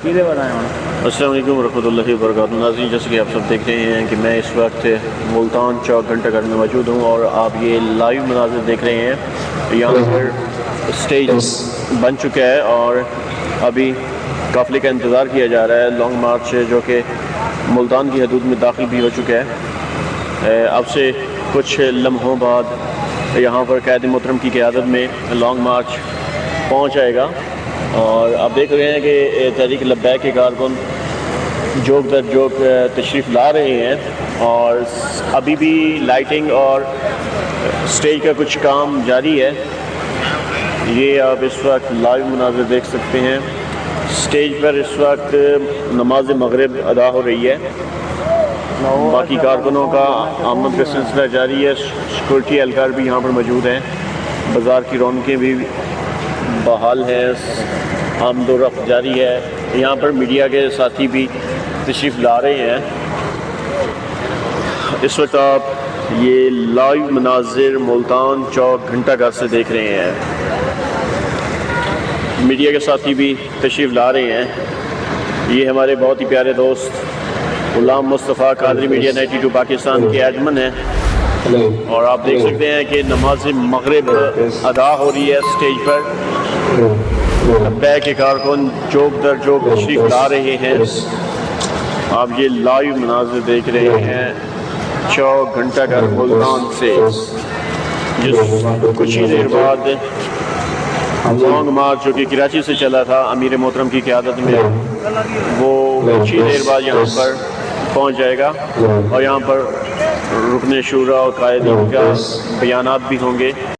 السلام علیکم ورحمۃ اللہ وبرکاتہ۔ ناظرین، جیسے کہ آپ سب دیکھ رہے ہیں کہ میں اس وقت ملتان چوک گھنٹہ گھر میں موجود ہوں اور آپ یہ لائیو مناظر دیکھ رہے ہیں۔ یہاں پر اسٹیج بن چکا ہے اور ابھی قافلے کا انتظار کیا جا رہا ہے۔ لانگ مارچ جو کہ ملتان کی حدود میں داخل بھی ہو چکا ہے۔ اب سے کچھ لمحوں بعد یہاں پر قائد محترم کی قیادت میں لانگ مارچ پہنچ جائے گا اور آپ دیکھ رہے ہیں کہ تحریک لبیک کے کارکن جوک در جوک تشریف لا رہے ہیں اور ابھی بھی لائٹنگ اور اسٹیج کا کچھ کام جاری ہے۔ یہ آپ اس وقت لائیو مناظر دیکھ سکتے ہیں۔ اسٹیج پر اس وقت نماز مغرب ادا ہو رہی ہے۔ باقی کارکنوں کا آمد کا سلسلہ جاری ہے۔ سیکورٹی اہلکار بھی یہاں پر موجود ہیں۔ بازار کی رونقیں بھی بحال ہے، آمد و رفت جاری ہے۔ یہاں پر میڈیا کے ساتھی بھی تشریف لا رہے ہیں۔ اس وقت آپ یہ لائیو مناظر ملتان چوک گھنٹہ گھر سے دیکھ رہے ہیں۔ میڈیا کے ساتھی بھی تشریف لا رہے ہیں۔ یہ ہمارے بہت ہی پیارے دوست غلام مصطفیٰ قادری میڈیا 92 پاکستان کے ایڈمن ہیں اور آپ دیکھ سکتے ہیں کہ نماز مغرب ادا ہو رہی ہے۔ اسٹیج پر لبیک کے کارکن جوک در جوک تشریف لا رہے ہیں۔ آپ یہ لائیو مناظر دیکھ رہے ہیں چوک گھنٹہ گھر ملتان سے۔ کچھ ہی دیر بعد لانگ مارچ جو کہ کراچی سے چلا تھا امیر محترم کی قیادت میں، وہ کچھ ہی دیر بعد یہاں پر پہنچ جائے گا اور یہاں پر رکن شورا اور قائدین کا بیانات بھی ہوں گے۔